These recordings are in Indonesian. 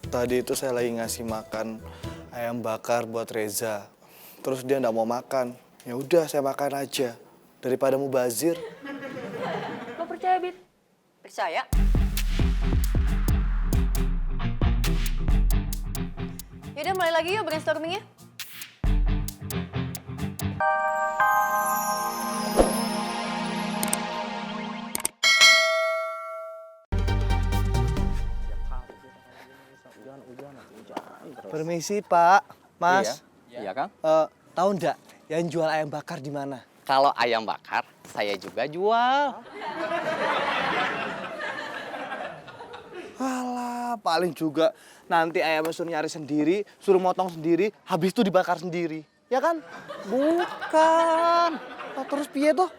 Tadi itu saya lagi ngasih makan ayam bakar buat Reza. Terus dia nggak mau makan. Ya udah saya makan aja. Daripada mubazir. Lo percaya, Bit? Percaya? Yaudah mulai lagi yuk brainstormingnya. Permisi Pak, Mas. Iya Kang. Tahu nggak yang jual ayam bakar di mana? Kalau ayam bakar, saya juga jual. Alah, paling juga nanti ayamnya suruh nyari sendiri, suruh motong sendiri, habis itu dibakar sendiri. Ya kan? Bukan. Terus piye toh?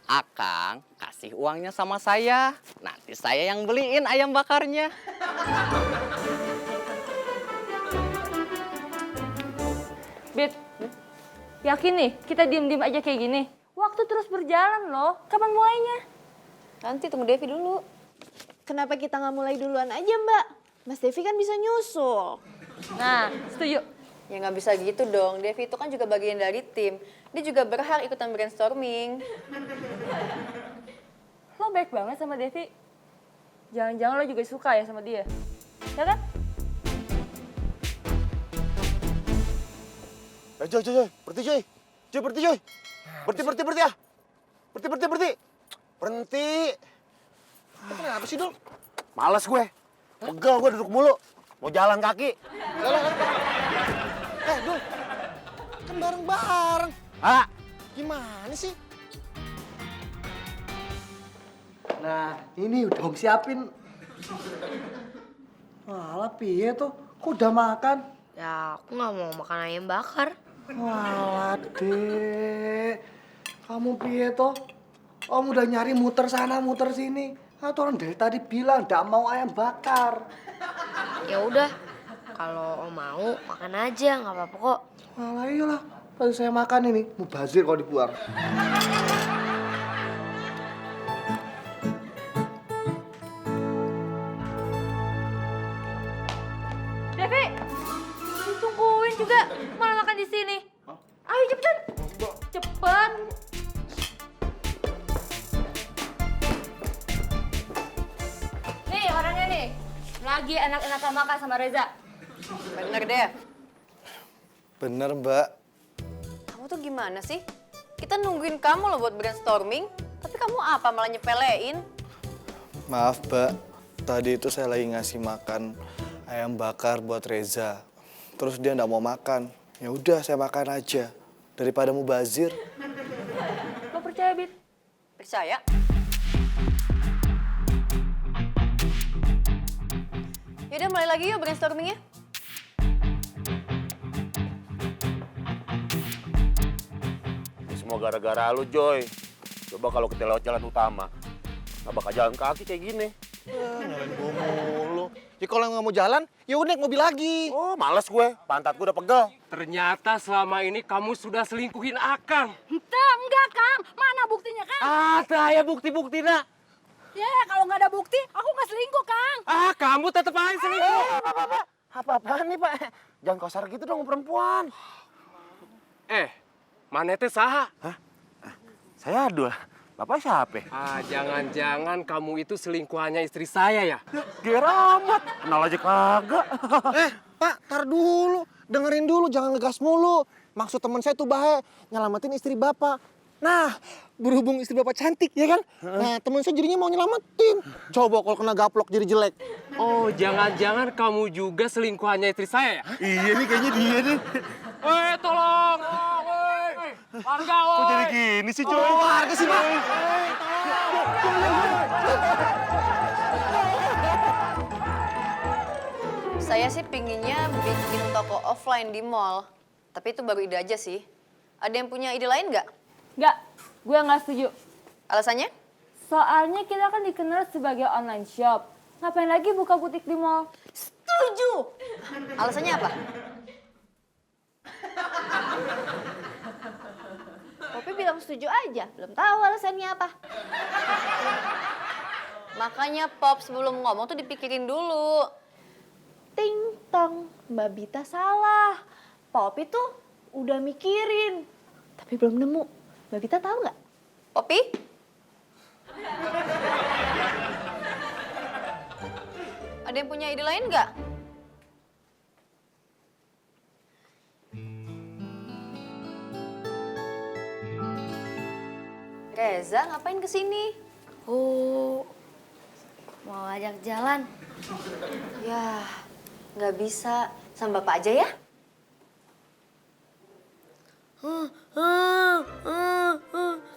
Akang kasih uangnya sama saya. Nanti saya yang beliin ayam bakarnya. Bit, yakin nih kita diem-diem aja kayak gini? Waktu terus berjalan loh, kapan mulainya? Nanti tunggu Devi dulu. Kenapa kita nggak mulai duluan aja, Mbak? Mas Devi kan bisa nyusul. Nah, setuju. Ya nggak bisa gitu dong, Devi itu kan juga bagian dari tim. Dia juga berhak ikutan brainstorming. Lo baik banget sama Devi. Jangan-jangan lo juga suka ya sama dia. Ya kan? Coy, berhenti coy. Coy, berhenti coy. Berhenti ya. Berhenti. Berhenti. Kenapa sih, Dul? Males gue. Pegel gue duduk mulu. Mau jalan kaki. Jalan. Dul. Kan bareng-bareng. Gimana sih? Nah, ini udah Om siapin. Walah, piye tuh? Kok udah makan? Ya, aku nggak mau makan ayam bakar. Walah, Dek. Kamu piye toh? Om udah nyari muter sana, muter sini. Atau orang dari tadi bilang nggak mau ayam bakar. Ya udah, kalau Om mau makan aja, nggak apa-apa kok. Walah, iyalah. Pas saya makan ini, mubazir kalau dibuang. Devi, ditungguin juga malah makan di sini. Ayo cepetan. Cepet. Nih orangnya nih, lagi enak-enakan makan sama Reza. Bener deh. Bener, Mbak. Kamu tuh gimana sih? Kita nungguin kamu loh buat brainstorming. Tapi kamu apa malah nyepelein? Maaf, Mbak. Tadi itu saya lagi ngasih makan ayam bakar buat Reza. Terus dia nggak mau makan. Ya udah saya makan aja. Daripada mubazir. Lo percaya, Bit? Percaya? Yaudah mulai lagi yuk brainstormingnya. Ini semua gara-gara lu, Joy. Coba kalau kita lewat jalan utama. Nggak bakal jalan kaki kayak gini. Nyalain gue mulu. Ya kalau nggak mau jalan, ya udah naik mobil lagi. Oh, males gue. Pantat gue udah pegel. Ternyata selama ini kamu sudah selingkuhin Akang. Enggak, Kang. Mana buktinya, Kang? Ada ya bukti-bukti, nak. Ya, kalau nggak ada bukti, aku nggak selingkuh, Kang. Kamu tetap aja selingkuh. Apa-apaan nih, Pak? Jangan kasar gitu dong perempuan. Mana teh saha? Saya Adul. Bapak siapa? Jangan-jangan kamu itu selingkuhannya istri saya ya? Ger amat. Kenal aja kagak. Pak, tar dulu. Dengerin dulu, jangan ngegas mulu. Maksud teman saya tuh bahaya, nyelamatin istri Bapak. Nah, berhubung istri Bapak cantik, ya kan? Nah, teman saya jadinya mau nyelamatin. Coba kalau kena gaplok jadi jelek. Oh, jangan-jangan kamu juga selingkuhannya istri saya ya? Iya nih, kayaknya dia nih. Woi, tolong! Woi! Warga, woi! Kok jadi gini sih, Joy? Warga sih, Pak. Saya sih pinginnya bikin toko offline di mall. Tapi itu baru ide aja sih. Ada yang punya ide lain nggak? Nggak, gue nggak setuju. Alasannya? Soalnya kita kan dikenal sebagai online shop. Ngapain lagi buka butik di mall? Setuju! Alasannya apa? Popi bilang setuju aja, belum tahu alasannya apa. Makanya Pop sebelum ngomong tuh dipikirin dulu. Ting, utang. Mbak Bita salah. Pak Opi tuh udah mikirin, tapi belum nemu. Mbak Bita tahu nggak? Popi? Ada yang punya ide lain nggak? Reza ngapain kesini? Oh, mau ajak jalan. Ya, nggak bisa. Sama bapak aja ya?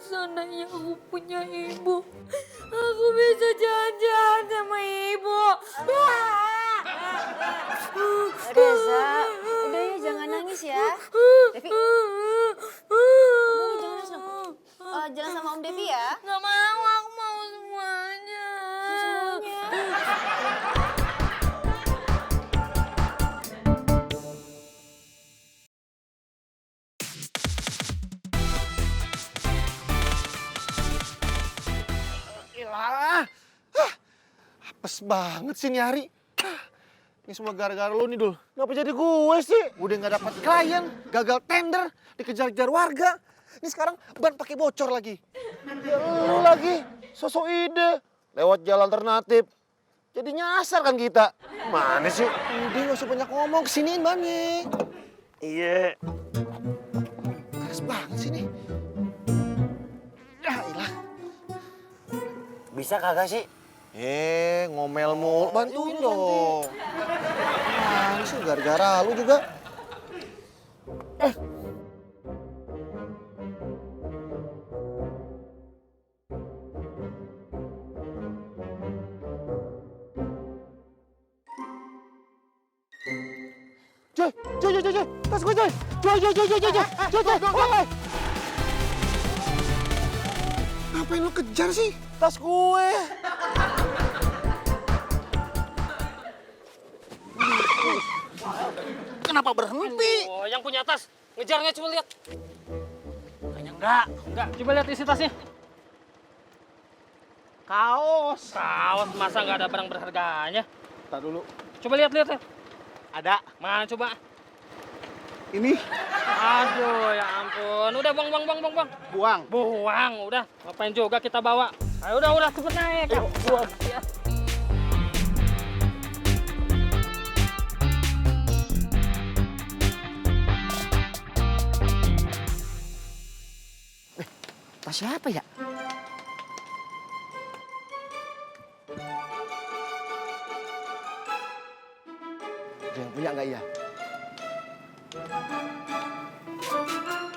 Seandainya aku punya ibu, aku bisa jalan-jalan sama ibu. Reza, udah ya jangan nangis ya. Devi, udah jangan nangis dong. Jalan sama Om Devi ya. Gak mau, aku mau semuanya. Ilah, apes banget sih nih hari. Ini semua gara-gara lu nih, Dul. Kenapa jadi gue sih? Udah nggak dapat klien, gagal tender, dikejar-kejar warga. Ini sekarang ban pakai bocor lagi. Ya lu lagi, sosok ide. Lewat jalan alternatif. Jadi nyasar kan kita. Mana sih? Udah nggak usah banyak ngomong, kesiniin bannya. Iya. Keras banget sih nih. Ah, ilah. Bisa kagak sih? Ngomel mulu. Bantuin dong. Nah, sih gara-gara lu juga. Joy, tas gue Joy. Joy. Ngapain lu kejar sih? Tas gue. Kenapa berhenti? Oh, yang punya tas, ngejarnya coba lihat. Kayaknya enggak. Coba lihat isi tasnya. Kaos. Kaos, masa nggak ada barang berharganya? Tar dulu. Coba lihat. Ada. Mana coba? Ini. Aduh, ya ampun. Udah buang. Buang. Udah. Ngapain juga kita bawa? Ayo udah cepet naik. Ayo, buang. Ya. Tas siapa ya? Ada yang punya nggak ya?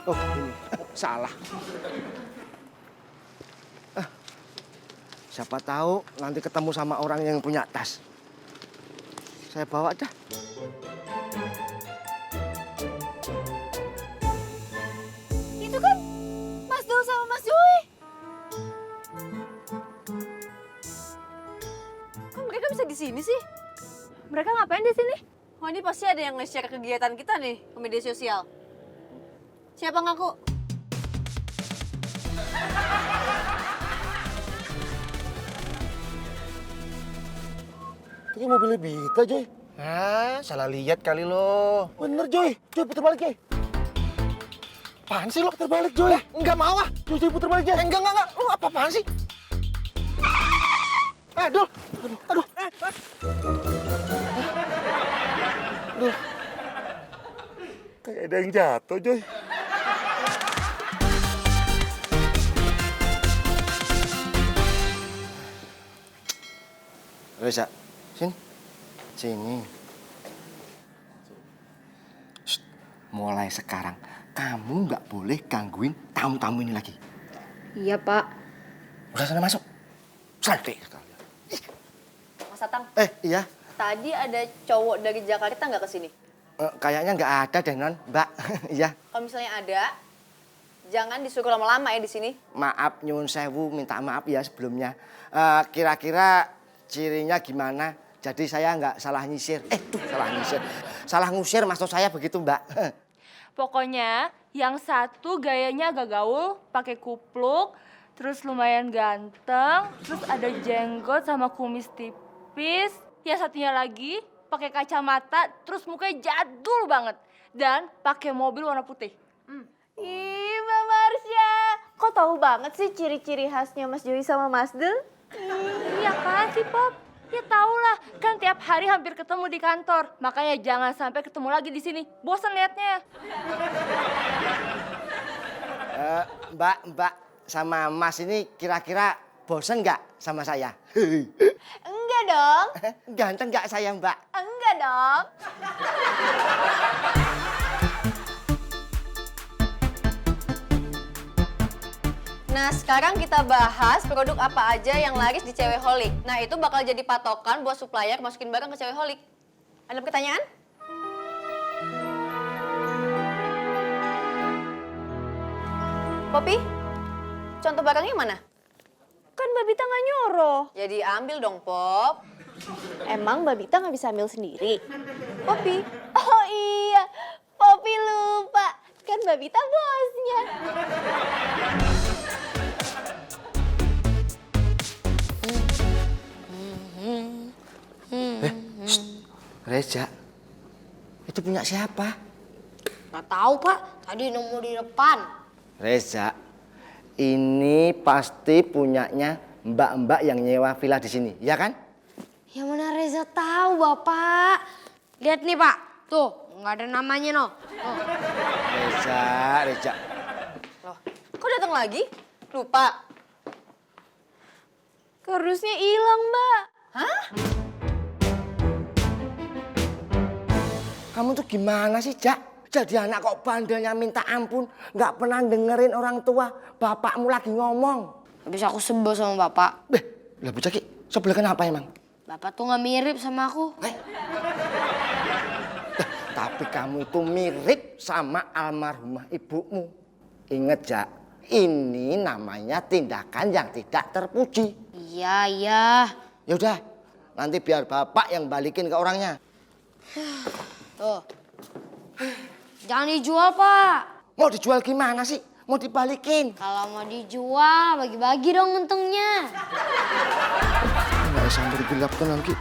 Oh, ini. Salah. Siapa tahu nanti ketemu sama orang yang punya tas. Saya bawa dah. Itu kan Mas Dul sama Mas Joy. Kok mereka bisa di sini sih? Mereka ngapain di sini? Wah, ini pasti ada yang nge-share kegiatan kita nih ke media sosial. Siapa ngaku? Ini mobilnya Bita, Joy. Salah lihat kali lo. Bener, Joy. Joy, putar balik, Joy. Apaan sih lo? Putar balik, Joy. Enggak mau ah. Joy, putar balik, Joy. Enggak. Lo apa-apaan sih? Aduh. Aduh. Kayak ada yang jatuh, Joy. Reza, sini. Shh, mulai sekarang kamu nggak boleh gangguin tamu-tamu ini lagi. Iya, Pak. Udah sana masuk. Santai sekali. Mas Atang, Iya. tadi ada cowok dari Jakarta nggak kesini? Kayaknya nggak ada deh, Non. Mbak. Iya. Kalau misalnya ada, jangan disuruh lama-lama ya di sini. Maaf, nyuwun sewu, minta maaf ya sebelumnya. Kira-kira cirinya gimana? Jadi saya nggak salah nyisir. Salah nyisir. Salah ngusir maksud saya begitu, Mbak. Pokoknya yang satu gayanya agak gaul, pakai kupluk, terus lumayan ganteng, terus ada jenggot sama kumis tipis. Yang satunya lagi pakai kacamata, terus mukanya jadul banget. Dan pakai mobil warna putih. Ih, Mbak Marsha, kok tahu banget sih ciri-ciri khasnya Mas Joey sama Mas Del? Iya kan sih, Pop? Ya tau lah, kan tiap hari hampir ketemu di kantor. Makanya jangan sampai ketemu lagi di sini. Bosan liatnya. Mbak sama Mas ini kira-kira bosen nggak sama saya? Enggak dong. Ganteng nggak saya, Mbak? Enggak dong. Nah, sekarang kita bahas produk apa aja yang laris di Cewekholik. Nah, itu bakal jadi patokan buat supplier masukin barang ke Cewekholik. Ada pertanyaan? Poppy, contoh barangnya mana? Kan Mbak Bita nggak nyuruh. Ya diambil dong, Pop. Emang Mbak Bita nggak bisa ambil sendiri? Poppy, Oh iya, Poppy lupa. Kan Mbak Bita bosnya. Reza, itu punya siapa? Nggak tahu Pak, tadi nemu di depan. Reza, ini pasti punyanya mbak-mbak yang nyewa villa di sini, ya kan? Ya mana Reza tahu Bapak. Lihat nih Pak, tuh nggak ada namanya no. Oh. Reza. loh, kok datang lagi? Lupa. Kardusnya hilang, Mbak. Hah? Kamu tuh gimana sih, Jak? Jadi anak kok bandelnya minta ampun, nggak pernah dengerin orang tua. Bapakmu lagi ngomong. Habis aku sebel sama Bapak. Lah bocah ki, sebel kenapa emang? Bapak tuh nggak mirip sama aku. Tapi kamu itu mirip sama almarhumah ibumu. Ingat, Jak, ini namanya tindakan yang tidak terpuji. Iya. Ya udah, nanti biar bapak yang balikin ke orangnya. Tuh. Jangan dijual, Pak. Mau dijual gimana sih? Mau dibalikin? Kalau mau dijual, bagi-bagi dong untungnya. Nggak sampai digelapkan lagi.